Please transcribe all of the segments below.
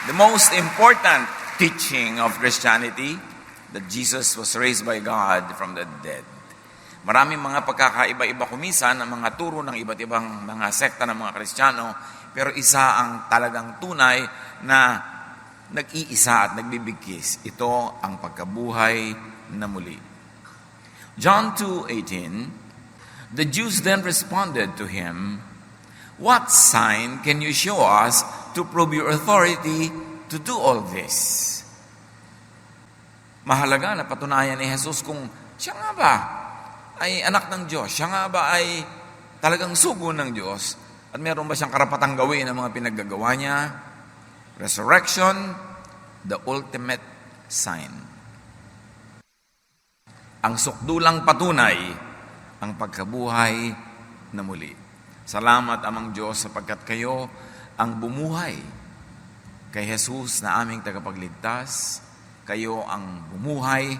The most important teaching of Christianity, that Jesus was raised by God from the dead. Maraming mga pagkakaiba-iba kumisan ng mga turo ng iba't ibang mga sekta ng mga Kristiyano, pero isa ang talagang tunay na nag-iisa at nagbibigkis. Ito ang pagkabuhay na muli. John 2:18, the Jews then responded to him, "What sign can you show us to prove your authority to do all this?" Mahalaga na patunayan ni Jesus kung siya nga ba ay anak ng Diyos, siya nga ba ay talagang sugo ng Diyos, at meron ba siyang karapatang gawin ang mga pinaggagawa niya? Resurrection, the ultimate sign. Ang sukdulang patunay, ang pagkabuhay na muli. Salamat, Amang Diyos, sapagkat kayo ang bumuhay kay Jesus na aming tagapagligtas. Kayo ang bumuhay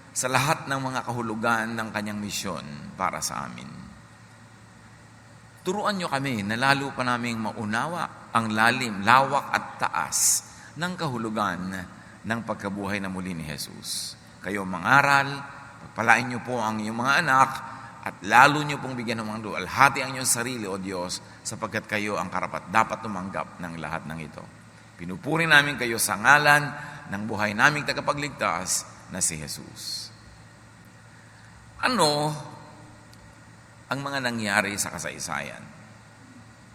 sa lahat ng mga kahulugan ng kanyang misyon para sa amin. Turuan niyo kami na lalo pa naming maunawa ang lalim, lawak at taas ng kahulugan ng pagkabuhay na muli ni Jesus. Kayo mangaral, pagpalain niyo po ang iyong mga anak, at lalo niyo pong bigyan ng mga luwalhati ang iyong sarili, O Diyos, sapagkat kayo ang karapat-dapat tumanggap ng lahat ng ito. Pinupuri namin kayo sa ngalan ng buhay naming tagapagligtas na si Jesus. Ano ang mga nangyari sa kasaysayan?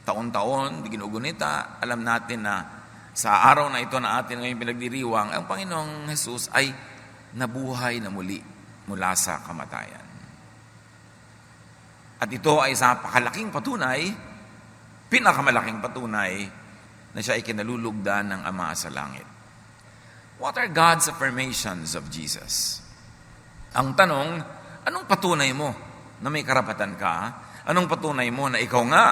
Taon-taon, ginugunita, alam natin na sa araw na ito na atin ngayon pinagdiriwang, ang Panginoong Jesus ay nabuhay na muli mula sa kamatayan. At ito ay sa pakalaking patunay, pinakamalaking patunay, na siya ay kinalulugdan ng Ama sa langit. What are God's affirmations of Jesus? Ang tanong, anong patunay mo na may karapatan ka? Anong patunay mo na ikaw nga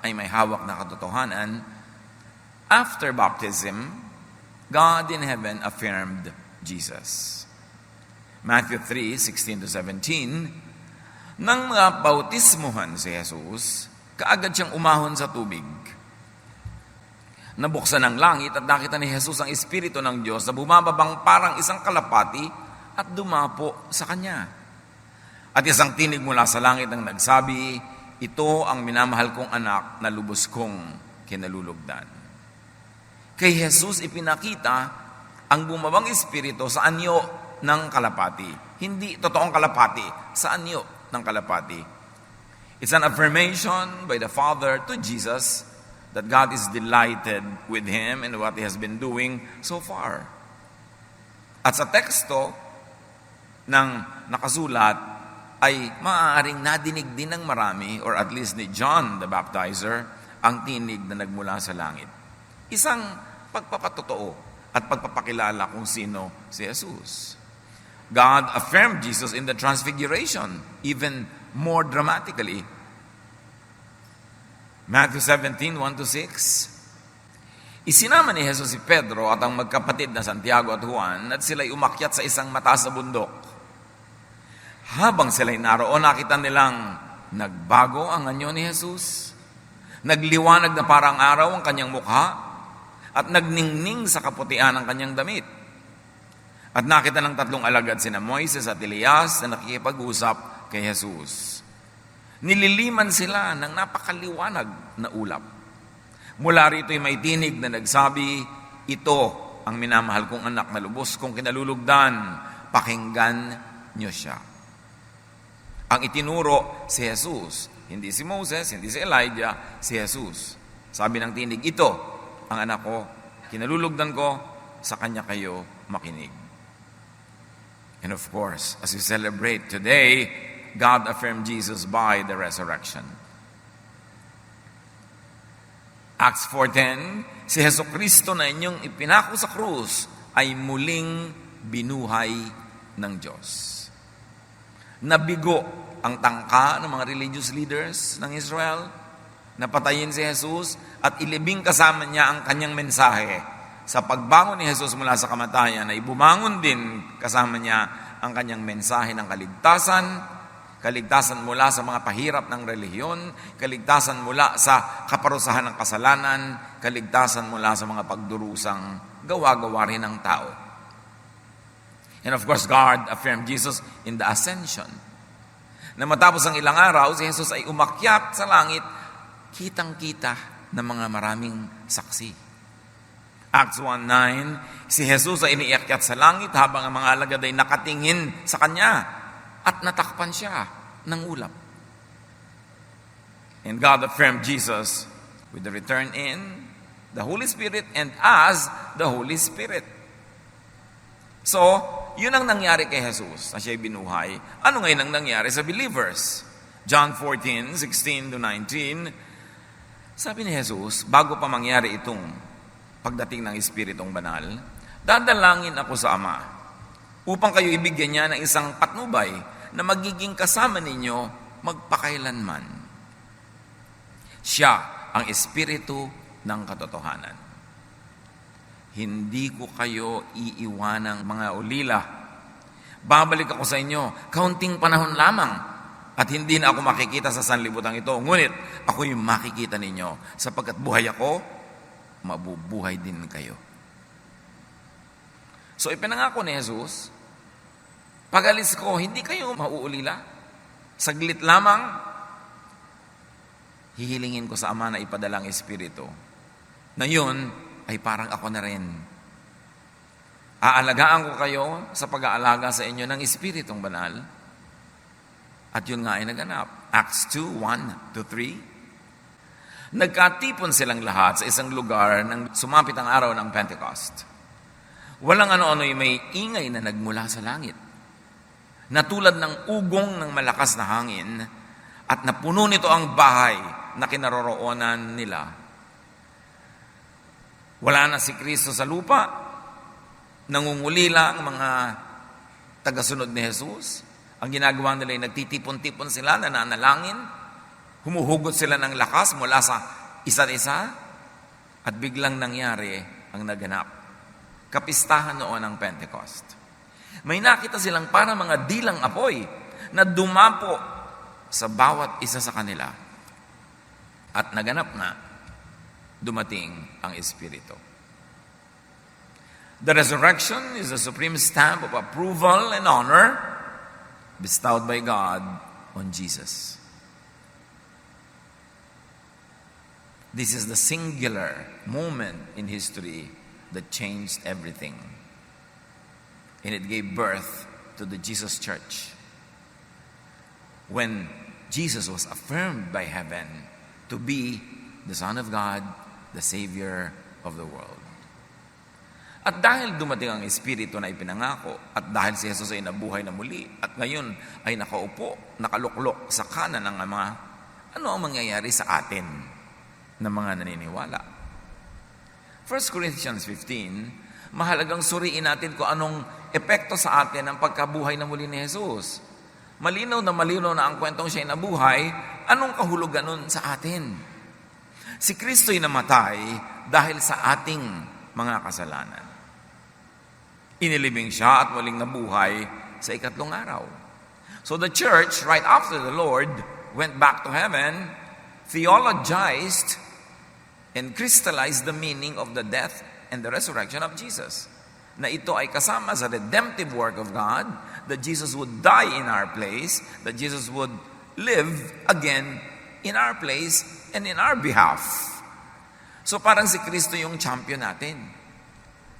ay may hawak na katotohanan? After baptism, God in heaven affirmed Jesus. Matthew 3:16-17, nang bautismuhan si Jesus, kaagad siyang umahon sa tubig. Nabuksan ang langit at nakita ni Jesus ang Espiritu ng Diyos na bumababang parang isang kalapati at dumapo sa kanya. At isang tinig mula sa langit ang nagsabi, "Ito ang minamahal kong anak na lubos kong kinalulugdan." Kay Jesus ipinakita ang bumabang Espiritu sa anyo ng kalapati. Hindi totoong kalapati, sa anyo ng kalapati. It's an affirmation by the Father to Jesus that God is delighted with Him and what He has been doing so far. At sa teksto ng nakasulat ay maaaring nadinig din ng marami, or at least ni John the Baptizer, ang tinig na nagmula sa langit. Isang pagpapatotoo at pagpapakilala kung sino si Jesus. God affirmed Jesus in the Transfiguration, even more dramatically. Matthew 17:1-6. Isinama ni Jesus si Pedro at ang magkapatid na Santiago at Juan at sila'y umakyat sa isang mataas na bundok. Habang sila'y naroon, nakita nilang nagbago ang anyo ni Jesus. Nagliwanag na parang araw ang kanyang mukha at nagningning sa kaputian ang kanyang damit. At nakita ng tatlong alagad sina Moises at Elias na nakikipag-usap kay Jesus. Nililiman sila ng napakaliwanag na ulap. Mula rito'y may tinig na nagsabi, "Ito ang minamahal kong anak na lubos kong kinalulugdan. Pakinggan niyo siya." Ang itinuro si Jesus, hindi si Moses, hindi si Elijah, si Jesus. Sabi ng tinig, "Ito ang anak ko, kinalulugdan ko, sa kanya kayo makinig." And of course, as we celebrate today, God affirmed Jesus by the resurrection. Acts 4:10, si Jesucristo na inyong ipinako sa krus ay muling binuhay ng Diyos. Nabigo ang tangka ng mga religious leaders ng Israel, napatayin si Jesus at ilibing kasama niya ang kanyang mensahe. Sa pagbangon ni Jesus mula sa kamatayan, ay bumangon din kasama niya ang kanyang mensahe ng kaligtasan, kaligtasan mula sa mga pahirap ng relihiyon, kaligtasan mula sa kaparusahan ng kasalanan, kaligtasan mula sa mga pagdurusang gawa-gawa rin ng tao. And of course, God affirmed Jesus in the ascension. Na matapos ang ilang araw, si Jesus ay umakyat sa langit, kitang-kita ng mga maraming saksi. Acts 1:9, si Jesus ay iniakyat sa langit habang ang mga alagad ay nakatingin sa Kanya at natakpan siya ng ulap. And God affirmed Jesus with the return in the Holy Spirit and as the Holy Spirit. So, yun ang nangyari kay Jesus na siya'y binuhay. Ano ngayon ang nangyari sa believers? John 14:16-19, sabi ni Jesus, bago pa mangyari itong pagdating ng Espiritong Banal, dadalangin ako sa Ama upang kayo ibigyan niya ng isang patnubay na magiging kasama ninyo magpakailanman. Siya ang Espiritu ng katotohanan. Hindi ko kayo iiwanang mga ulila. Babalik ako sa inyo, kaunting panahon lamang, at hindi na ako makikita sa sanlibutan ito. Ngunit ako yung makikita ninyo, sapagkat buhay ako, mabubuhay din kayo. So ipinangako ni Jesus, pag-alis ko, hindi kayo mauulila. Saglit lamang, hihilingin ko sa Ama na ipadala ang Espiritu. Na yun ay parang ako na rin. Aalagaan ko kayo sa pag-aalaga sa inyo ng Espiritong Banal. At yun nga ay naganap. Acts 2:1-3. Nagkatipon silang lahat sa isang lugar nang sumapit ang araw ng Pentecost. Walang ano-ano yung may ingay na nagmula sa langit. Natulad ng ugong ng malakas na hangin at napuno nito ang bahay na kinaroroonan nila. Wala na si Kristo sa lupa. Nangungulila ang mga tagasunod ni Jesus. Ang ginagawa nila ay nagtitipon-tipon sila, nananalangin. Humuhugot sila ng lakas mula sa isa't isa. At biglang nangyari ang naganap. Kapistahan noon ng Pentecost. May nakita silang para mga dilang apoy na dumapo sa bawat isa sa kanila. At naganap na, dumating ang Espiritu. The resurrection is the supreme stamp of approval and honor bestowed by God on Jesus. This is the singular moment in history that changed everything. And it gave birth to the Jesus Church. When Jesus was affirmed by heaven to be the Son of God, the Savior of the world. At dahil dumating ang Espiritu na ipinangako, at dahil si Jesus ay nabuhay na muli, at ngayon ay nakaupo, nakaluklok sa kanan ng Ama, ano ang mangyayari sa atin na mga naniniwala? 1 Corinthians 15, mahalagang suriin natin kung anong epekto sa atin ang pagkabuhay na muli ni Jesus. Malinaw na ang kwentong siya'y nabuhay, anong kahulugan nun sa atin? Si Kristo'y namatay dahil sa ating mga kasalanan. Inilibing siya at muling nabuhay sa ikatlong araw. So the church, right after the Lord went back to heaven, theologized and crystallized the meaning of the death and the resurrection of Jesus. Na ito ay kasama sa redemptive work of God, that Jesus would die in our place, that Jesus would live again in our place and in our behalf. So parang si Kristo yung champion natin.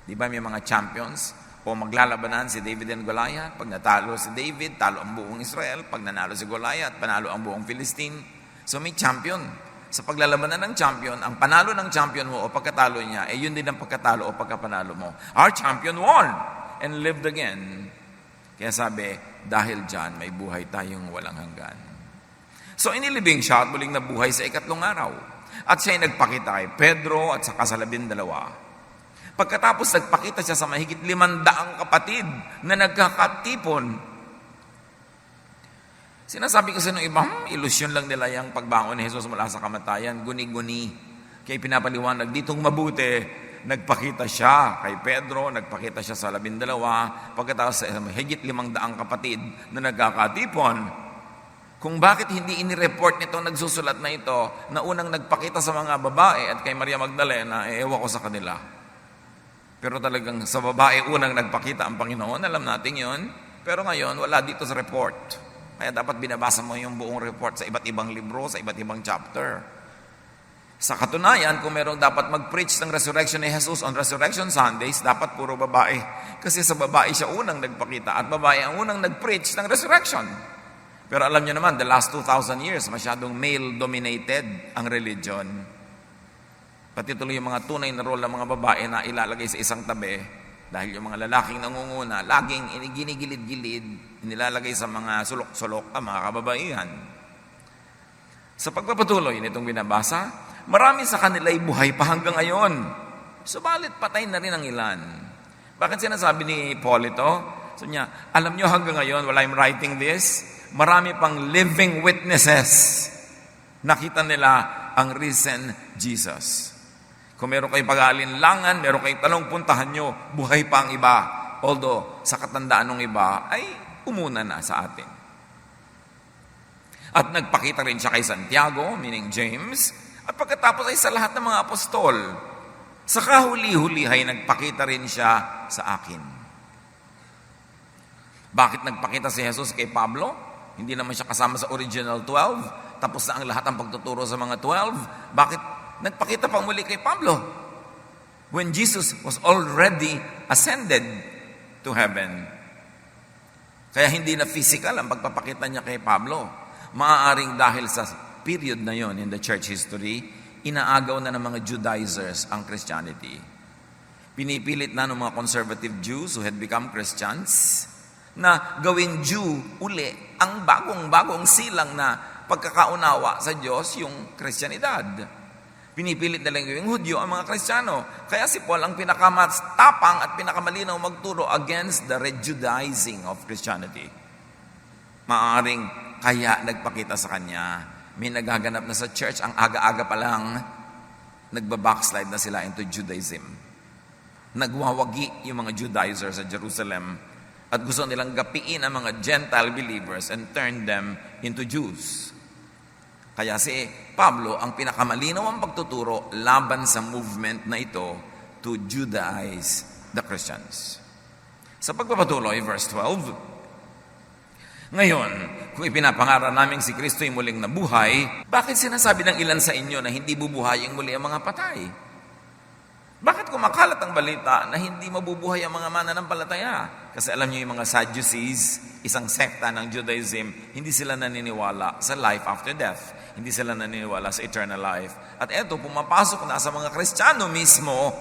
Di ba may mga champions? O maglalabanan si David and Goliath. Pag natalo si David, talo ang buong Israel. Pag nanalo si Goliath, panalo ang buong Philistine. So may champion. Sa paglalabanan ng champion, ang panalo ng champion mo o pagkatalo niya, yun din ang pagkatalo o pagkapanalo mo. Our champion won and lived again. Kaya sabi, dahil dyan, may buhay tayong walang hanggan. So inilibing siya at muling nabuhay sa ikatlong araw. At siya'y nagpakita kay Pedro at saka sa 12. Pagkatapos nagpakita siya sa mahigit 500 kapatid na nagkakatipon. Sinasabi kasi ng iba, ilusyon lang nila yung pagbangon ni Jesus mula sa kamatayan, guni-guni. Kaya pinapaliwanag, ditong mabuti, nagpakita siya kay Pedro, nagpakita siya sa 12, pagkatapos sa mahigit 500 kapatid na nagkakatipon. Kung bakit hindi inireport nitong nagsusulat na ito na unang nagpakita sa mga babae at kay Maria Magdalena, ewan ko sa kanila. Pero talagang sa babae unang nagpakita ang Panginoon, alam natin yon. Pero ngayon, wala dito sa report. Kaya dapat binabasa mo yung buong report sa iba't ibang libro, sa iba't ibang chapter. Sa katunayan, kung merong dapat mag-preach ng resurrection ni Jesus on Resurrection Sundays, dapat puro babae. Kasi sa babae siya unang nagpakita at babae ang unang nag-preach ng resurrection. Pero alam niyo naman, the last 2,000 years, masyadong male-dominated ang religion. Pati tuloy yung mga tunay na role ng mga babae na ilalagay sa isang tabi dahil yung mga lalaking nangunguna, laging ginigilid-gilid, nilalagay sa mga sulok-sulok ang mga kababaihan. Sa pagpapatuloy nitong binabasa, marami sa kanila ay buhay pa hanggang ngayon. Subalit patay na rin ang ilan. Bakit sinasabi ni Paul ito? So niya, alam niyo hanggang ngayon, while I'm writing this, marami pang living witnesses. Nakita nila ang risen Jesus. Kung meron kayong pag-aalinlangan, meron kayong tanong, puntahan nyo, buhay pa ang iba. Although, sa katandaan ng iba, ay umuna na sa atin. At nagpakita rin siya kay Santiago, meaning James, at pagkatapos ay sa lahat ng mga apostol. Sa kahuli-huli ay nagpakita rin siya sa akin. Bakit nagpakita si Jesus kay Pablo? Hindi naman siya kasama sa original 12. Tapos na ang lahat ng pagtuturo sa mga 12. Bakit nagpakita pang muli kay Pablo? When Jesus was already ascended to heaven. Kaya hindi na physical ang pagpapakita niya kay Pablo. Maaaring dahil sa period na yon in the church history, inaagaw na ng mga Judaizers ang Christianity. Pinipilit na ng mga conservative Jews who had become Christians na gawing Jew uli ang bagong-bagong silang na pagkakaunawa sa Diyos, yung Kristyanidad. Pinipilit na lang gawing Hudyo ang mga Kristiyano. Kaya si Paul ang pinakamatapang at pinakamalinaw magturo against the rejudaizing of Christianity. Maaaring kaya nagpakita sa kanya, may nagaganap na sa church, ang aga-aga pa lang, nagbabackslide na sila into Judaism. Nagwawagi yung mga Judaizers sa Jerusalem at gusto nilang gapiin ang mga Gentile believers and turn them into Jews. Kaya si Pablo ang pinakamalinaw ang pagtuturo laban sa movement na ito to Judaize the Christians. Sa pagpapatuloy, verse 12, ngayon, kung ipinapangaral namin si Kristo ay muling nabuhay, bakit sinasabi ng ilan sa inyo na hindi bubuhayin muli ang mga patay? Bakit kumakalat ang balita na hindi mabubuhay ang mga mananampalataya? Kasi alam niyo yung mga Sadducees, isang sekta ng Judaism, hindi sila naniniwala sa life after death. Hindi sila naniniwala sa eternal life. At eto, pumapasok na sa mga Kristiyano mismo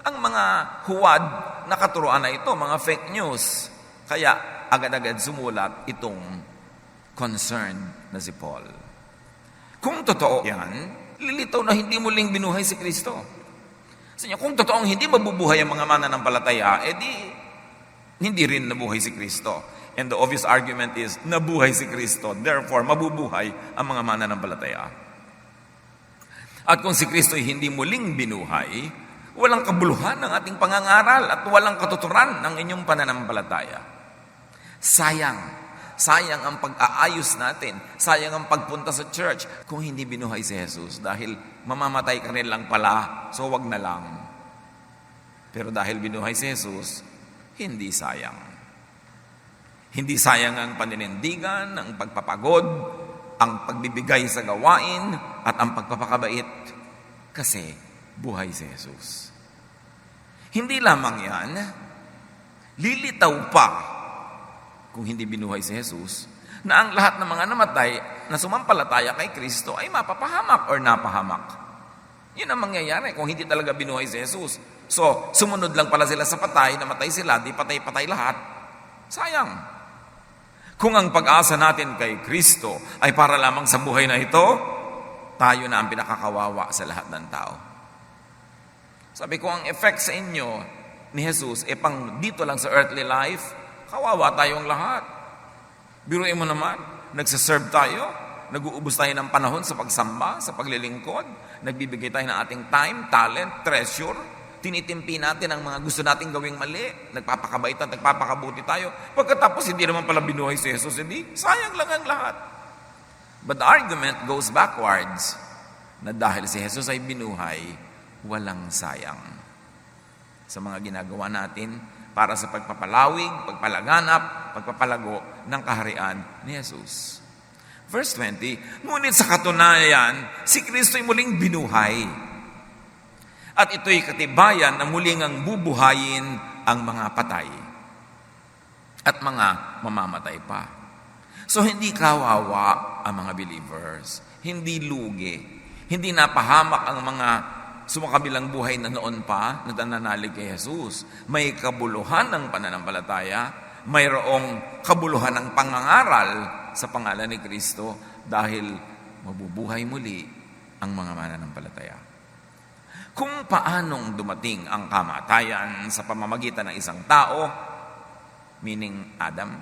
ang mga huwad na katuruan na ito, mga fake news. Kaya agad-agad sumulat itong concern na si Paul. Kung totoo yan, lilitaw na hindi muling binuhay si Kristo. Sa inyo, kung totoong hindi mabubuhay ang mga mananampalataya, edi hindi rin nabuhay si Kristo. And the obvious argument is, nabuhay si Kristo, therefore mabubuhay ang mga mananampalataya. At kung si Kristo ay hindi muling binuhay, walang kabuluhan ng ating pangangaral at walang katuturan ng inyong pananampalataya. Sayang ang pag-aayos natin, sayang ang pagpunta sa church kung hindi binuhay si Jesus dahil mamamatay ka rin lang pala, so wag na lang. Pero dahil binuhay si Jesus, hindi sayang. Hindi sayang ang paninindigan, ang pagpapagod, ang pagbibigay sa gawain, at ang pagpapakabait kasi buhay si Jesus. Hindi lamang yan, lilitaw pa kung hindi binuhay si Jesus, na ang lahat ng mga namatay na sumampalataya kay Kristo ay mapapahamak or napahamak. Yun ang mangyayari kung hindi talaga binuhay si Jesus. So, sumunod lang pala sila sa patay, namatay sila, di patay-patay lahat. Sayang. Kung ang pag-asa natin kay Kristo ay para lamang sa buhay na ito, tayo na ang pinakakawawa sa lahat ng tao. Sabi ko, ang effect sa inyo ni Jesus ay pang dito lang sa earthly life, kawawa tayong lahat. Biruin mo naman, nagsaserve tayo, nag-uubos tayo ng panahon sa pagsamba, sa paglilingkod, nagbibigay tayo ng ating time, talent, treasure, tinitimpi natin ang mga gusto nating gawing mali, nagpapakabait at nagpapakabuti tayo. Pagkatapos, hindi naman pala binuhay si Jesus, hindi, sayang lang ang lahat. But the argument goes backwards, na dahil si Jesus ay binuhay, walang sayang sa mga ginagawa natin para sa pagpapalawig, pagpalaganap, pagpapalago ng kaharian ni Jesus. Verse 20, ngunit sa katunayan, si Kristo ay muling binuhay. At ito'y katibayan na muling ang bubuhayin ang mga patay at mga mamamatay pa. So hindi kawawa ang mga believers, hindi lugi, hindi napahamak ang mga sumakabilang buhay na noon pa na nananalig kay Jesus. May kabuluhan ng pananampalataya, mayroong kabuluhan ng pangangaral sa pangalan ni Kristo dahil mabubuhay muli ang mga mananampalataya. Kung paanong dumating ang kamatayan sa pamamagitan ng isang tao, meaning Adam,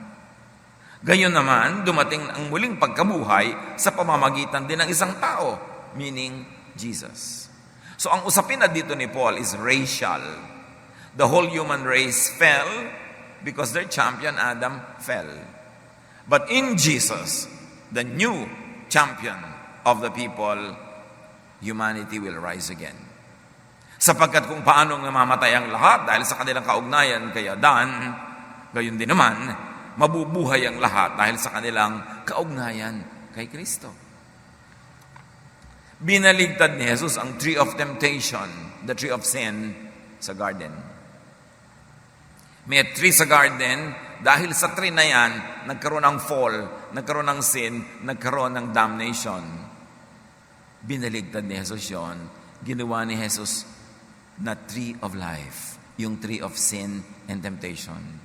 gayon naman dumating ang muling pagkabuhay sa pamamagitan din ng isang tao, meaning Jesus. So ang usapin na dito ni Paul is racial. The whole human race fell because their champion Adam fell. But in Jesus, the new champion of the people, humanity will rise again. Sapagkat kung paano namamatay ang lahat dahil sa kanilang kaugnayan kay Adan, gayon din naman, mabubuhay ang lahat dahil sa kanilang kaugnayan kay Kristo. Binaligtad ni Jesus ang tree of temptation, the tree of sin, sa garden. May tree sa garden, dahil sa tree na yan, nagkaroon ng fall, nagkaroon ng sin, nagkaroon ng damnation. Binaligtad ni Jesus yon, ginawa ni Jesus na tree of life, yung tree of sin and temptation.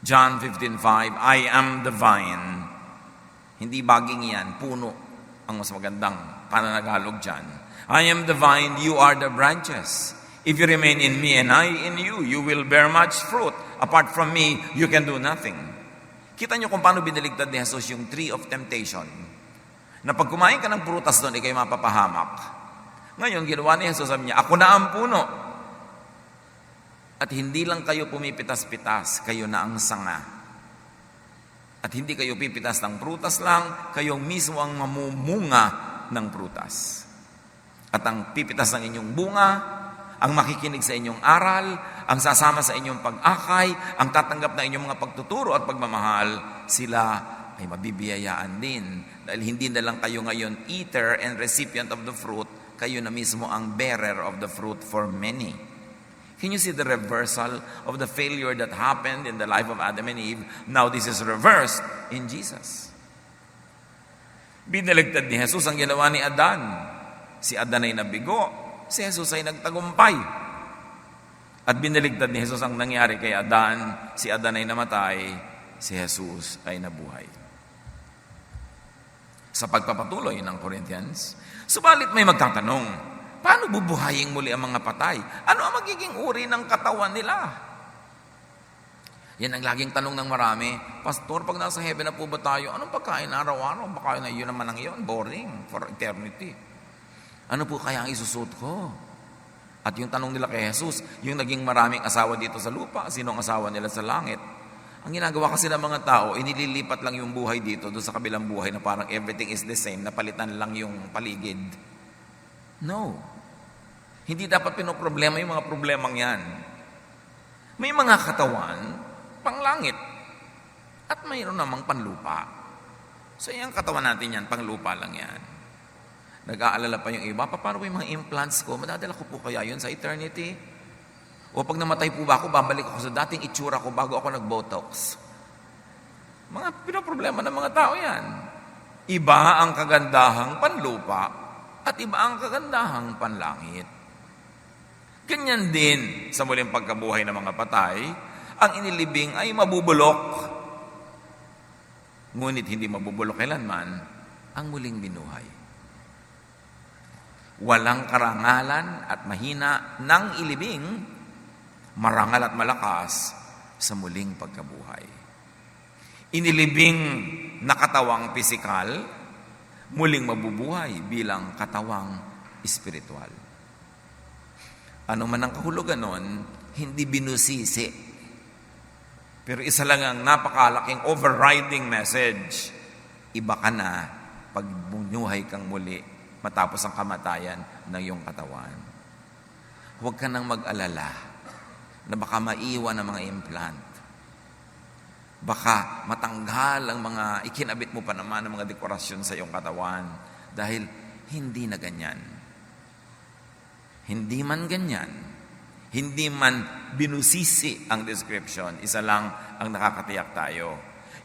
John 15:5, I am the vine. Hindi baging yan, puno ang mas magandang pananagalog dyan. I am the vine, you are the branches. If you remain in me and I in you, you will bear much fruit. Apart from me, you can do nothing. Kita nyo kung paano biniligtad ni Jesus yung tree of temptation. Na pag kumain ka ng prutas doon, ikay mapapahamak. Ngayon, ginawa ni Jesus, sabi niya, ako na ang puno. At hindi lang kayo pumipitas-pitas, kayo na ang sanga. At hindi kayo pipitas ng prutas lang, kayo mismo ang mamumunga ng prutas. At ang pipitas ng inyong bunga, ang makikinig sa inyong aral, ang sasama sa inyong pag-akay, ang tatanggap na inyong mga pagtuturo at pagmamahal, sila ay mabibiyayaan din. Dahil hindi na lang kayo ngayon eater and recipient of the fruit, kayo na mismo ang bearer of the fruit for many. Can you see the reversal of the failure that happened in the life of Adam and Eve? Now this is reversed in Jesus. Binaligtad ni Jesus ang ginawa ni Adan. Si Adan ay nabigo, si Jesus ay nagtagumpay. At binaligtad ni Jesus ang nangyari kay Adan, si Adan ay namatay, si Jesus ay nabuhay. Sa pagpapatuloy ng Corinthians, subalit may magtatanong, paano bubuhayin muli ang mga patay? Ano ang magiging uri ng katawan nila? Yan ang laging tanong ng marami. Pastor, pag nasa heaven na po ba tayo, anong pagkain araw-araw? Baka yun naman ang yun, boring for eternity. Ano po kaya ang isusot ko? At yung tanong nila kay Jesus, yung naging maraming asawa dito sa lupa, sino ang asawa nila sa langit? Ang ginagawa kasi ng mga tao, inililipat lang yung buhay dito, doon sa kabilang buhay na parang everything is the same, napalitan lang yung paligid. No. Hindi dapat pinoproblema yung mga problemang yan. May mga katawan, panglangit, at mayroon namang panlupa. So yung katawan natin yan, panglupa lang yan. Nag-aalala pa yung iba, paano yung mga implants ko? Madadala ko po kaya yun sa eternity? O pag namatay po ba ako, babalik ako sa dating itsura ko bago ako nag-botox? Mga pinoproblema ng mga tao yan. Iba ang kagandahang panlupa at iba ang kagandahang panlangit. Ganyan din sa muling pagkabuhay ng mga patay, ang inilibing ay mabubulok. Ngunit hindi mabubulok kailanman ang muling binuhay. Walang karangalan at mahina ng ilibing, marangal at malakas sa muling pagkabuhay. Inilibing na katawang pisikal, muling mabubuhay bilang katawang espiritual. Ano man ang kahulugan nun, hindi binusisi. Pero isa lang ang napakalaking overriding message. Iba ka na pag bunyuhay kang muli matapos ang kamatayan ng iyong katawan. Huwag ka nang mag-alala na baka maiwan ang mga implant. Baka matanggal ang mga ikinabit mo pa naman ng mga dekorasyon sa iyong katawan dahil hindi na ganyan. Hindi man ganyan. Hindi man binusisi ang description. Isa lang ang nakakatiyak tayo.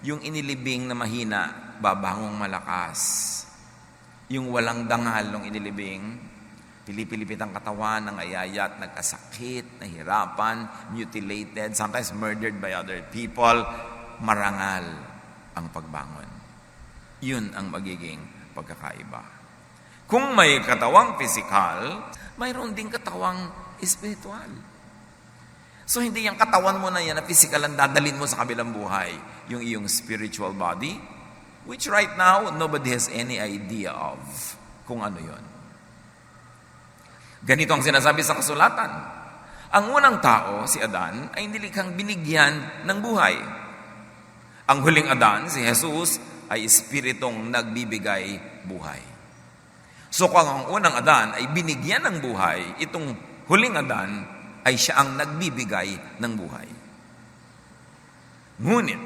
Yung inilibing na mahina, babangong malakas. Yung walang dangal ng inilibing, pilipilipit ang katawan, nangayayat, nagkasakit, nahirapan, mutilated, sometimes murdered by other people, marangal ang pagbangon. Yun ang magiging pagkakaiba. Kung may katawang physical, mayroon ding katawang spiritual. So hindi yung katawan mo na yan na physical ang dadalhin mo sa kabilang buhay, yung iyong spiritual body, which right now, nobody has any idea of kung ano yon. Ganito ang sinasabi sa kasulatan. Ang unang tao, si Adan, ay nilikhang binigyan ng buhay. Ang huling Adan, si Jesus, ay espiritong nagbibigay buhay. So kung ang unang Adan ay binigyan ng buhay, itong huling Adan ay siya ang nagbibigay ng buhay. Ngunit,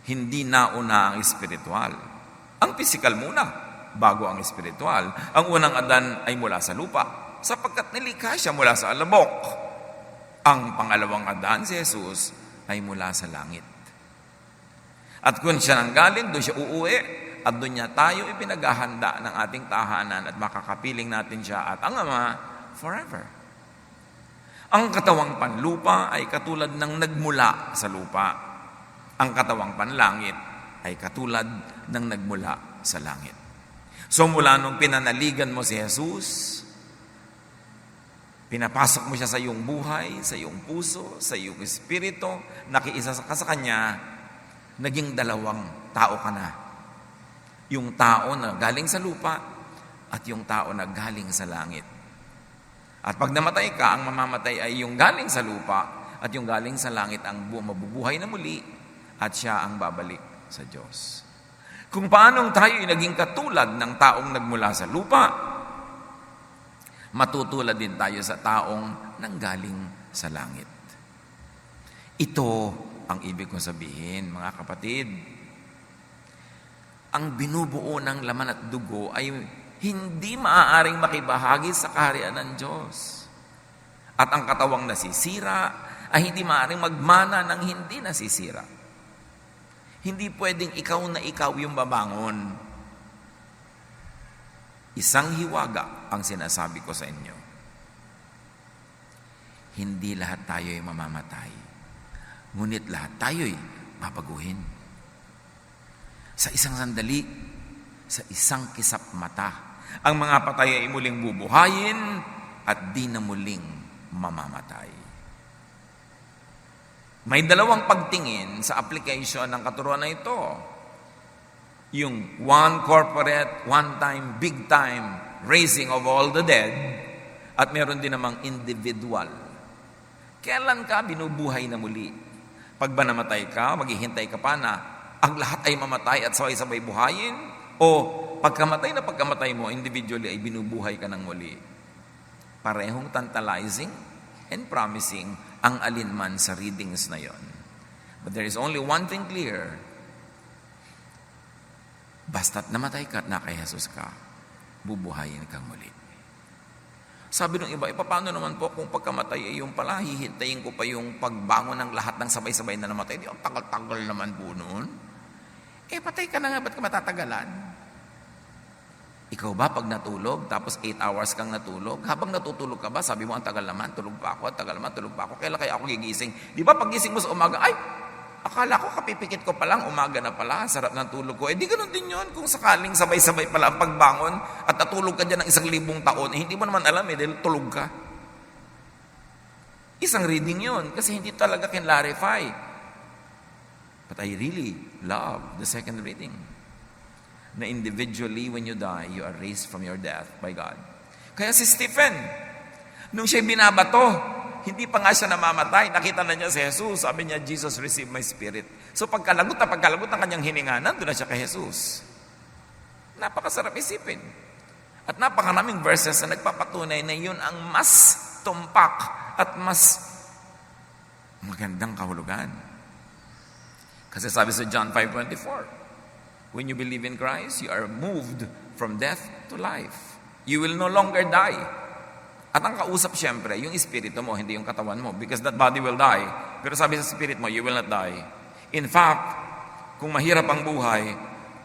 hindi nauna ang espiritual. Ang physical muna, bago ang espiritual. Ang unang Adan ay mula sa lupa, sapagkat nilikha siya mula sa alabok. Ang pangalawang Adan, si Jesus, ay mula sa langit. At kung siya nanggaling, doon siya uuwi, at doon niya tayo ipinaghahanda ng ating tahanan at makakapiling natin siya at ang Ama forever. Ang katawang panlupa ay katulad ng nagmula sa lupa. Ang katawang panlangit ay katulad ng nagmula sa langit. So mula nung pinanaligan mo si Jesus, pinapasok mo siya sa iyong buhay, sa iyong puso, sa iyong espiritu, nakiisa ka sa Kanya, naging dalawang tao ka na. Yung tao na galing sa lupa at yung tao na galing sa langit. At pag namatay ka, ang mamamatay ay yung galing sa lupa at yung galing sa langit ang mabubuhay na muli at siya ang babalik sa Diyos. Kung paanong tayo naging katulad ng taong nagmula sa lupa, matutulad din tayo sa taong nanggaling sa langit. Ito ang ibig kong sabihin, mga kapatid. Ang binubuo ng laman at dugo ay hindi maaaring makibahagi sa kaharian ng Diyos. At ang katawang nasisira ay hindi maaaring magmana ng hindi nasisira. Hindi pwedeng ikaw na ikaw yung babangon. Isang hiwaga ang sinasabi ko sa inyo. Hindi lahat tayo ay mamamatay. Ngunit lahat tayo'y babaguhin. Sa isang sandali, sa isang kisap mata, ang mga patay ay muling bubuhayin at di na muling mamamatay. May dalawang pagtingin sa application ng katuruan na ito. Yung one corporate, one time, big time raising of all the dead at meron din namang individual. Kailan ka binubuhay na muli? Pag ba namatay ka, maghihintay ka pa na ang lahat ay mamatay at sabay-sabay buhayin? O pagkamatay mo, individually ay binubuhay ka ng muli? Parehong tantalizing and promising ang alinman sa readings na yon. But there is only one thing clear. Basta't namatay ka at na kay Jesus ka, bubuhayin kang muli. Sabi ng iba, paano naman po kung pagkamatay ay yung pala, hihintayin ko pa yung pagbangon ng lahat ng sabay-sabay na namatay? Di ang tagal-tagal naman po noon. Patay ka na nga, ba't ka matatagalan? Ikaw ba pag natulog, tapos 8 hours kang natulog, habang natutulog ka ba, sabi mo, ang tagal naman, tulog pa ako, kailan kaya ako gigising? Di ba pag gising mo sa umaga, ay, akala ko kapipikit ko pa lang, umaga na pala, sarap ng tulog ko. Di ganun din yun, kung sakaling sabay-sabay pala ang pagbangon, at natulog ka dyan ng 1,000 taon, hindi mo naman alam dahil tulog ka. Isang reading yun, kasi hindi talaga can-clarify. But I really love the second reading. Na individually, when you die, you are raised from your death by God. Kaya si Stephen, nung siya'y binabato, hindi pa nga siya namamatay. Nakita na niya si Jesus. Sabi niya, Jesus, receive my spirit. So pagkalagot ng kanyang hininga, nandun na siya kay Jesus. Napakasarap isipin. At napakaraming verses na nagpapatunay na yun ang mas tumpak at mas magandang kahulugan. Kasi sabi sa John 5:24, when you believe in Christ, you are moved from death to life. You will no longer die. At ang kausap siyempre, yung espiritu mo, hindi yung katawan mo. Because that body will die. Pero sabi sa spirit mo, you will not die. In fact, kung mahirap ang buhay,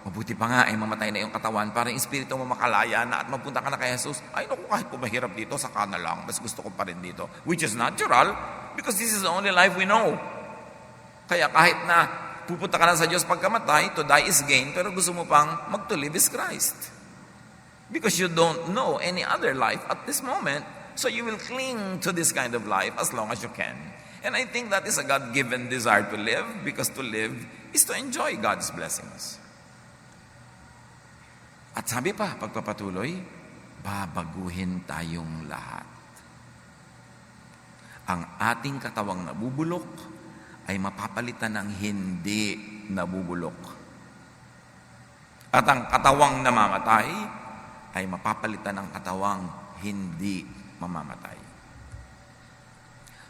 mabuti pa nga ay mamatay na yung katawan para yung espiritu mo makalaya na at mapunta ka na kay Jesus. Ay naku, kahit po mahirap dito, saka na lang. Mas gusto ko pa rin dito. Which is natural because this is the only life we know. Kaya kahit na pupunta ka na sa Diyos pagkamatay, to die is gain, pero gusto mo pang mag-to live is Christ. Because you don't know any other life at this moment. So you will cling to this kind of life as long as you can. And I think that is a God-given desire to live, because to live is to enjoy God's blessings. At sabi pa, pagpapatuloy, babaguhin tayong lahat. Ang ating katawang nabubulok ay mapapalitan ng hindi nabubulok. At ang katawang namamatay ay mapapalitan ng katawang hindi mamamatay.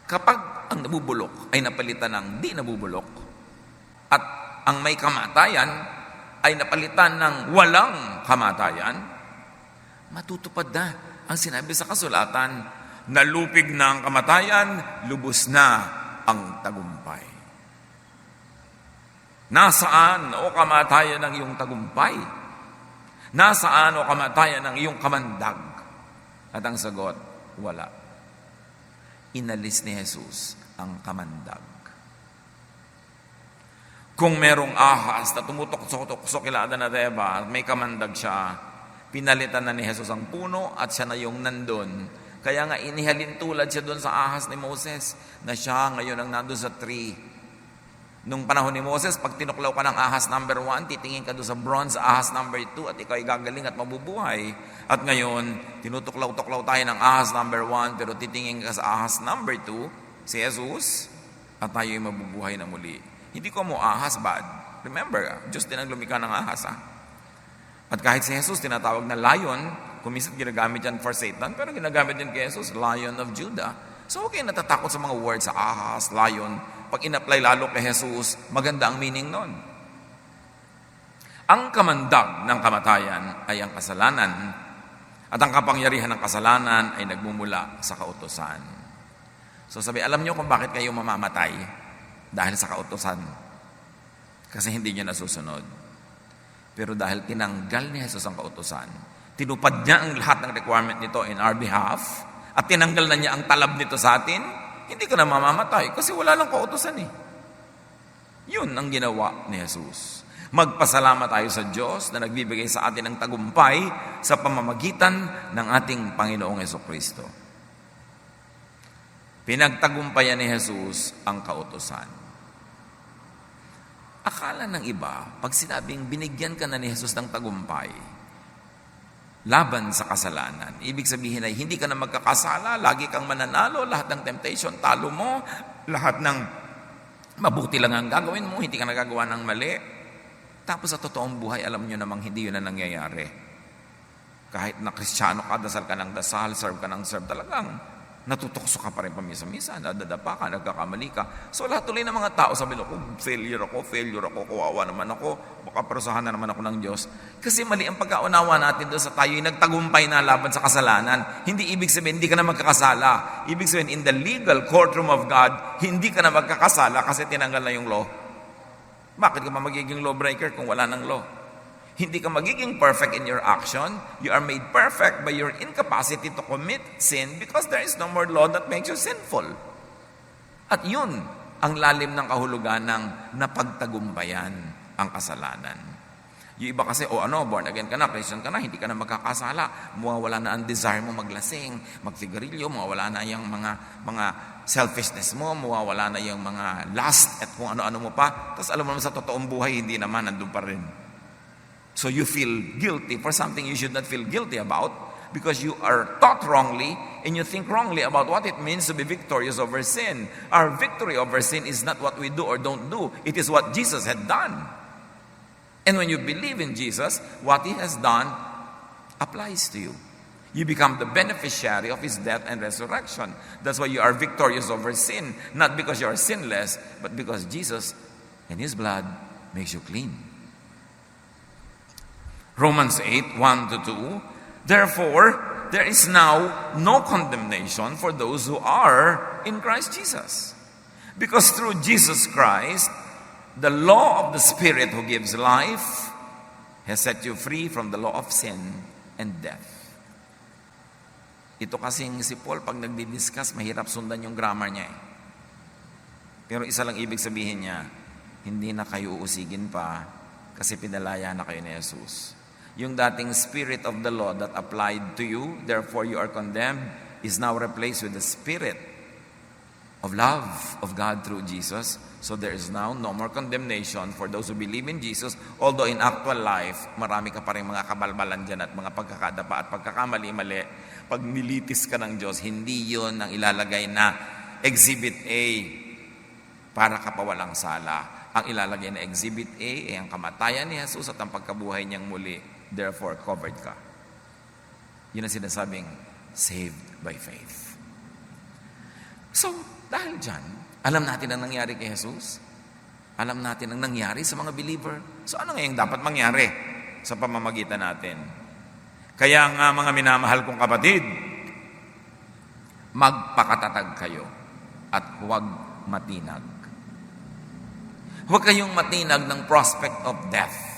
Kapag ang nabubulok ay napalitan ng di nabubulok, at ang may kamatayan ay napalitan ng walang kamatayan, matutupad na ang sinabi sa kasulatan, nalupig na ang kamatayan, lubos na ang tagumpay. Nasaan o kamatayan ang iyong tagumpay? Nasaan o kamatayan ang iyong kamandag? At ang sagot, wala. Inalis ni Jesus ang kamandag. Kung merong ahas na tumutok-sok kilada na diba, at may kamandag siya, pinalitan na ni Jesus ang puno at siya na yung nandun. Kaya nga inihalin tulad siya doon sa ahas ni Moses, na siya ngayon ang nandun sa tree. Nung panahon ni Moses, pag tinuklaw ka ng ahas number 1, titingin ka doon sa bronze ahas number 2 at ikaw ay gagaling at mabubuhay. At ngayon, tinutuklaw-tuklaw tayo ng ahas number 1 pero titingin ka sa ahas number 2, si Jesus, at tayo ay mabubuhay na muli. Hindi ko mo ahas bad. Remember, Diyos din ang lumikha ng ahas. At kahit si Jesus, tinatawag na lion, kumisan ginagamit yan for Satan, pero ginagamit din kay Jesus, Lion of Judah. So, okay, natatakot sa mga words sa ahas, lion. Pag in-apply lalo kay Jesus, maganda ang meaning nun. Ang kamandag ng kamatayan ay ang kasalanan, at ang kapangyarihan ng kasalanan ay nagmumula sa kautusan. So sabi, alam niyo kung bakit kayo mamamatay? Dahil sa kautusan. Kasi hindi niyo nasusunod. Pero dahil tinanggal ni Jesus ang kautusan, tinupad niya ang lahat ng requirement nito in our behalf, at tinanggal na niya ang talab nito sa atin, hindi ka na mamamatay kasi wala lang kautusan eh. Yun ang ginawa ni Jesus. Magpasalamat tayo sa Diyos na nagbibigay sa atin ng tagumpay sa pamamagitan ng ating Panginoong Jesucristo. Pinagtagumpayan ni Jesus ang kautusan. Akala ng iba, pag sinabing binigyan ka na ni Jesus ng tagumpay, laban sa kasalanan. Ibig sabihin ay hindi ka na magkakasala, lagi kang mananalo, lahat ng temptation, talo mo, lahat ng mabuti lang ang gagawin mo, hindi ka nagagawa ng mali. Tapos sa totoong buhay, alam nyo namang hindi yun na nangyayari. Kahit na Kristiyano ka, dasal ka ng dasal, serve ka ng serve, talagang natutokso ka pa rin pamisa-misa, nadadapa ka, nagkakamali ka. So lahat tuloy ng mga tao sabi ko, failure ako, kawawa naman ako, baka parusahan na naman ako ng Diyos. Kasi mali ang pagkaunawa natin doon sa tayo'y nagtagumpay na laban sa kasalanan. Hindi ibig sabihin, hindi ka na magkakasala. Ibig sabihin, in the legal courtroom of God, hindi ka na magkakasala kasi tinanggal na yung law. Bakit ka pa magiging lawbreaker kung wala ng law? Hindi ka magiging perfect in your action. You are made perfect by your incapacity to commit sin because there is no more law that makes you sinful. At yun ang lalim ng kahulugan ng napagtagumpayan ang kasalanan. Yung iba kasi, born again ka na, Christian ka na, hindi ka na magkakasala. Mawawala na ang desire mo maglasing, magsigarilyo, mawawala na yung mga selfishness mo, mawawala na yung mga lust at kung ano-ano mo pa. Tapos alam mo naman sa totoong buhay, hindi naman, nandun pa rin. So you feel guilty for something you should not feel guilty about. because you are taught wrongly and you think wrongly about what it means to be victorious over sin. Our victory over sin is not what we do or don't do. It is what Jesus had done. And when you believe in Jesus, what He has done applies to you. You become the beneficiary of His death and resurrection. That's why you are victorious over sin, not because you are sinless, but because Jesus and His blood makes you clean. Romans 8, 1-2, therefore, there is now no condemnation for those who are in Christ Jesus. Because through Jesus Christ, the law of the Spirit who gives life has set you free from the law of sin and death. Ito kasing si Paul, pag nagdi-discuss, mahirap sundan yung grammar niya eh. Pero isa lang ibig sabihin niya, hindi na kayo uusigin pa kasi pinalaya na kayo ni Jesus. Yung dating spirit of the law that applied to you, therefore you are condemned, is now replaced with the spirit of love of God through Jesus. So there is now no more condemnation for those who believe in Jesus, although in actual life, marami ka pa rin mga kabalbalan dyan at mga pagkakadapa at pagkakamali-mali. Pag nilitis ka ng Diyos, hindi yun ang ilalagay na Exhibit A para ka pa walang sala. Ang ilalagay na Exhibit A ay ang kamatayan ni Jesus at ang pagkabuhay niyang muli. Therefore, covered ka. Yun ang sinasabing saved by faith. So, dahil dyan, alam natin ang nangyari kay Jesus. Alam natin ang nangyari sa mga believer. So, ano ngayong dapat mangyari sa pamamagitan natin? Kaya nga mga minamahal kong kapatid, magpakatatag kayo at huwag matinag. Huwag kayong matinag ng prospect of death.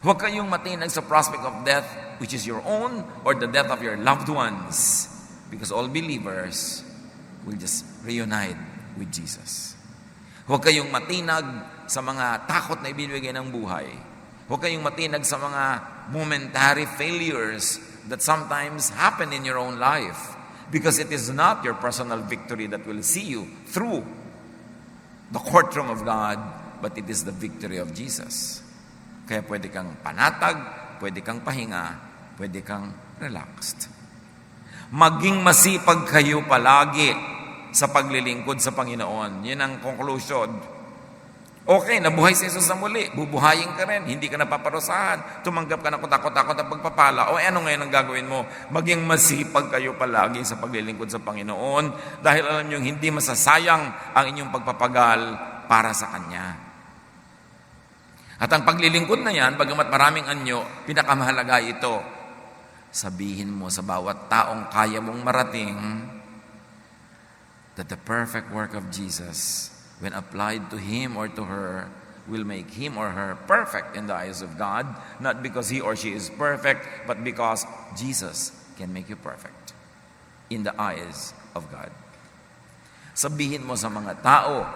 Huwag kayong matinag sa prospect of death, which is your own or the death of your loved ones. Because all believers will just reunite with Jesus. Huwag kayong matinag sa mga takot na ibibigay ng buhay. Huwag kayong matinag sa mga momentary failures that sometimes happen in your own life. Because it is not your personal victory that will see you through the courtroom of God, but it is the victory of Jesus. Kaya pwede kang panatag, pwede kang pahinga, pwede kang relaxed. Maging masipag kayo palagi sa paglilingkod sa Panginoon. Yun ang conclusion. Okay, nabuhay si Jesus na muli. Bubuhayin ka rin. Hindi ka napaparusahan. Tumanggap ka na kutakot-takot ang pagpapala. O ano ngayon ang gagawin mo? Maging masipag kayo palagi sa paglilingkod sa Panginoon dahil alam nyo, hindi masasayang ang inyong pagpapagal para sa Kanya. At ang paglilingkod na yan, bagamat maraming anyo, pinakamahalaga ito. Sabihin mo sa bawat taong kaya mong marating that the perfect work of Jesus, when applied to him or to her, will make him or her perfect in the eyes of God, not because he or she is perfect, but because Jesus can make you perfect in the eyes of God. Sabihin mo sa mga tao,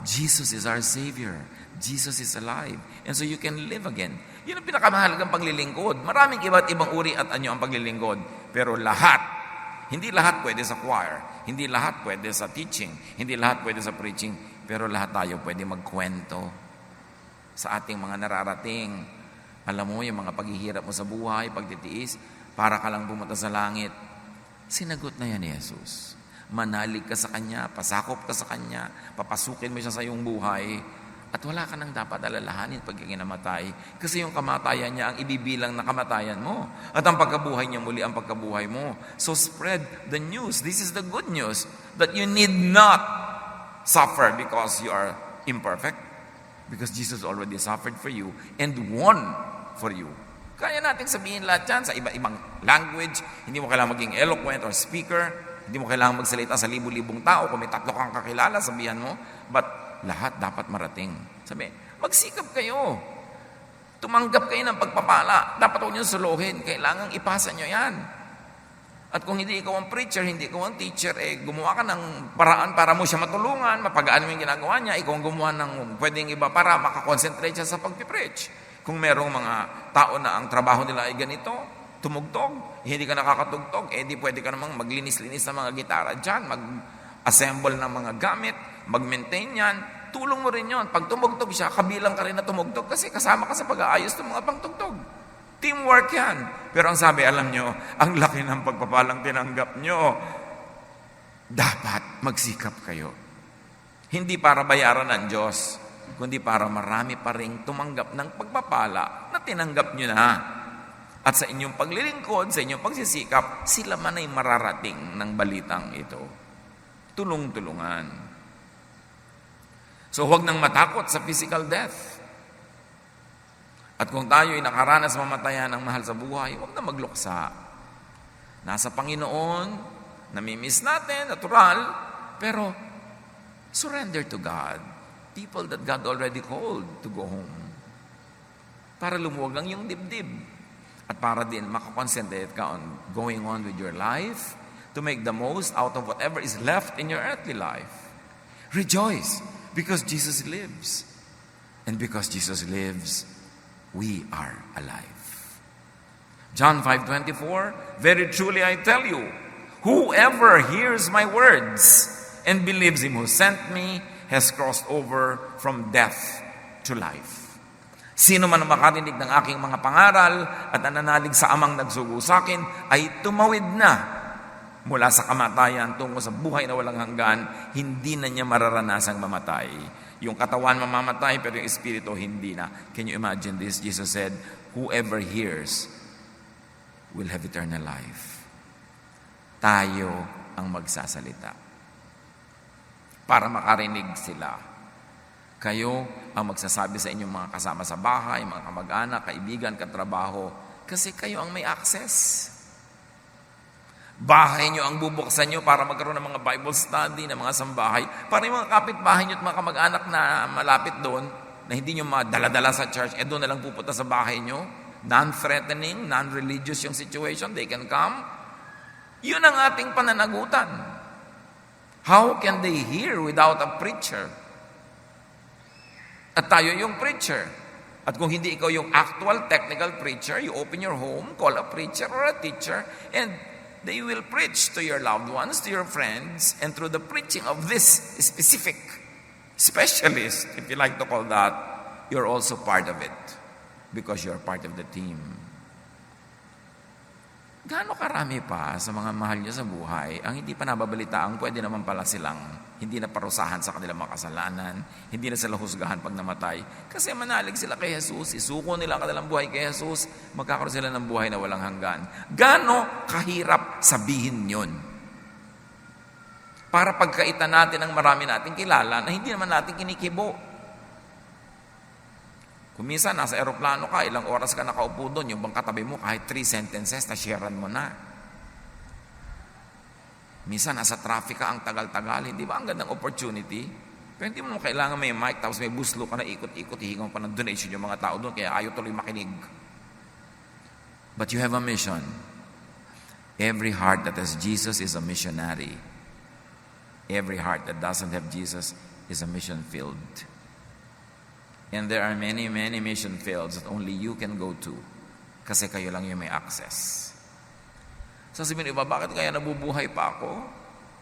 Jesus is our Savior. Jesus is alive. And so you can live again. Yun ang pinakamahalagang paglilingkod. Maraming iba't ibang uri at anyo ang paglilingkod. Pero lahat, hindi lahat pwede sa choir. Hindi lahat pwede sa teaching. Hindi lahat pwede sa preaching. Pero lahat tayo pwede magkwento sa ating mga nararating. Alam mo, yung mga paghihirap mo sa buhay, pagtitiis, para ka lang pumunta sa langit. Sinagot na yan ni Jesus. Manalig ka sa Kanya, pasakop ka sa Kanya, papasukin mo siya sa iyong buhay, at wala ka nang dapat alalahanin pag namatay. Kasi yung kamatayan niya ang ibibilang na kamatayan mo. At ang pagkabuhay niya muli ang pagkabuhay mo. So spread the news. This is the good news. That you need not suffer because you are imperfect. Because Jesus already suffered for you and won for you. Kaya natin sabihin lahat yan sa iba-ibang language. Hindi mo kailangan maging eloquent or speaker. Hindi mo kailangan magsalita sa libu-libong tao. Kung may 3 kang kakilala, sabihan mo. But lahat dapat marating. Sabi, magsikap kayo. Tumanggap kayo ng pagpapala. Dapat huwag nyo suluhin. Kailangan ipasa nyo yan. At kung hindi ikaw ang preacher, hindi ikaw ang teacher, gumawa ka ng paraan para mo siya matulungan, mapagaan mo yung ginagawa niya, ikaw ang gumawa ng pwedeng iba para makakonsentrate siya sa pagpipreach. Kung merong mga tao na ang trabaho nila ay ganito, tumugtog, hindi ka nakakatugtog, di pwede ka namang maglinis-linis ng mga gitara dyan, mag-assemble ng mga gamit, mag-maintain yan, tulong mo rin yon. Pag tumugtog siya, kabilang ka rin na tumugtog kasi kasama ka sa pag-aayos ng mga pangtugtog. Teamwork yan. Pero ang sabi, alam nyo, ang laki ng pagpapalang tinanggap nyo. Dapat magsikap kayo. Hindi para bayaran ng Diyos, kundi para marami pa ring tumanggap ng pagpapala na tinanggap nyo na. At sa inyong paglilingkod, sa inyong pagsisikap, sila man ay mararating ng balitang ito. Tulong-tulungan. So huwag nang matakot sa physical death. At kung tayo ay nakaranas mamatayan ng mahal sa buhay, huwag na magluksa. Nasa Panginoon, namimiss natin, natural, pero surrender to God. People that God already called to go home. Para lumuwag lang yung dibdib. At para din makakonsentrate ka on going on with your life to make the most out of whatever is left in your earthly life. Rejoice because Jesus lives. And because Jesus lives, we are alive. John 5:24, very truly I tell you, whoever hears my words and believes him who sent me has crossed over from death to life. Sino man ang makatinig ng aking mga pangaral at nananalig sa amang nagsugo sa akin ay tumawid na mula sa kamatayan tungo sa buhay na walang hanggan, hindi na niya mararanasang mamatay. Yung katawan mamamatay, pero yung espiritu hindi na. Can you imagine this? Jesus said, whoever hears will have eternal life. Tayo ang magsasalita. Para makarinig sila. Kayo ang magsasabi sa inyong mga kasama sa bahay, mga kamag-anak, kaibigan, katrabaho, kasi kayo ang may access. Bahay nyo ang bubuksan nyo para magkaroon ng mga Bible study, ng mga sambahay, para yung mga kapitbahay nyo at mga kamag-anak na malapit doon, na hindi nyo madala-dala sa church, doon na lang pupunta sa bahay nyo, non-threatening, non-religious yung situation, they can come. Yun ang ating pananagutan. How can they hear without a preacher? At tayo yung preacher. At kung hindi ikaw yung actual technical preacher, you open your home, call a preacher or a teacher, and they will preach to your loved ones, to your friends, and through the preaching of this specific specialist, if you like to call that, you're also part of it because you're part of the team. Gaano karami pa sa mga mahal niyo sa buhay ang hindi pa nababalitaan, pwede naman pala silang hindi na parusahan sa kanilang mga kasalanan, hindi na sila husgahan pag namatay. Kasi manalig sila kay Jesus, isuko nila ang kanilang buhay kay Jesus, magkakaroon sila ng buhay na walang hanggan. Gaano kahirap sabihin yun? Para pagkaitan natin ang marami nating kilala na hindi naman natin kinikibo. Kung minsan nasa eroplano ka, ilang oras ka nakaupo doon, yung bang katabi mo kahit 3 sentences na sharean mo na. Minsan nasa traffic ka ang tagal-tagal, hindi ba ang gandang opportunity? Pero hindi mo kailangan may mic, tapos may buslo ka na ikot-ikot, hihingan pa ng donation yung mga tao doon, kaya ayaw tuloy makinig. But you have a mission. Every heart that has Jesus is a missionary. Every heart that doesn't have Jesus is a mission field. And there are many, many mission fields that only you can go to kasi kayo lang yung may access. Sasabihin iba, bakit kaya nabubuhay pa ako?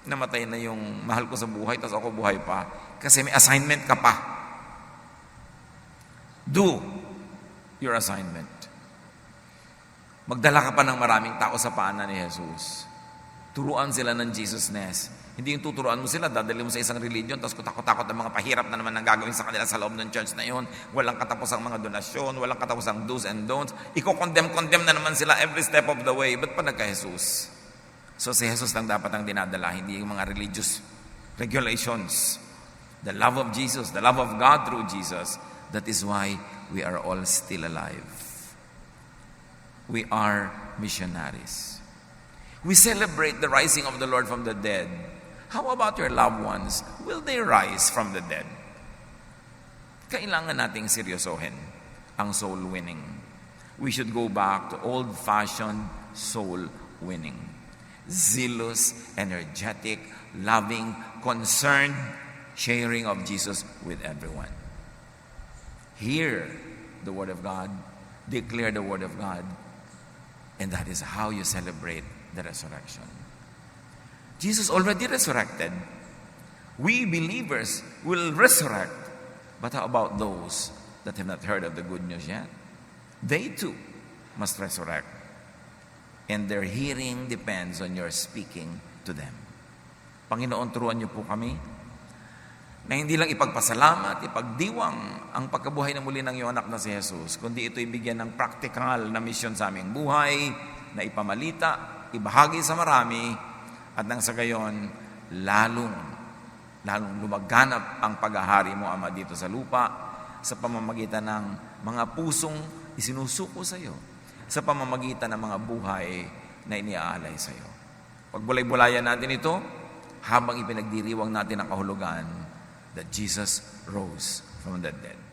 Namatay na yung mahal ko sa buhay, tapos ako buhay pa. Kasi may assignment ka pa. Do your assignment. Magdala ka pa ng maraming tao sa paanan ni Jesus. Turuan sila ng Jesusness. Hindi yung tuturuan mo sila, dadali mo sa isang religion, tapos kutakot-takot ang mga pahirap na naman ang gagawin sa kanila sa loob ng church na yun. Walang katapusang mga donasyon, walang katapusang do's and don'ts. Iko-condemn na naman sila every step of the way. Ba't pa nagka-Jesus? So si Jesus lang dapat ang dinadala, hindi yung mga religious regulations. The love of Jesus, the love of God through Jesus. That is why we are all still alive. We are missionaries. We celebrate the rising of the Lord from the dead. How about your loved ones? Will they rise from the dead? Kailangan nating seryosohin ang soul winning. We should go back to old-fashioned soul winning. Zealous, energetic, loving, concerned, sharing of Jesus with everyone. Hear the Word of God, declare the Word of God, and that is how you celebrate the resurrection. Jesus already resurrected. We believers will resurrect. But how about those that have not heard of the good news yet? They too must resurrect. And their hearing depends on your speaking to them. Panginoon, turuan niyo po kami na hindi lang ipagpasalamat, ipagdiwang ang pagkabuhay na muli ng iyong anak na si Jesus, kundi ito'y bigyan ng practical na misyon sa aming buhay, na ipamalita, ibahagi sa marami, at nang sa gayon, lalong lumaganap ang paghahari mo, Ama, dito sa lupa, sa pamamagitan ng mga pusong isinusuko sa iyo, sa pamamagitan ng mga buhay na iniaalay sa iyo. Pagbulay-bulayan natin ito, habang ipinagdiriwang natin ang kahulugan that Jesus rose from the dead.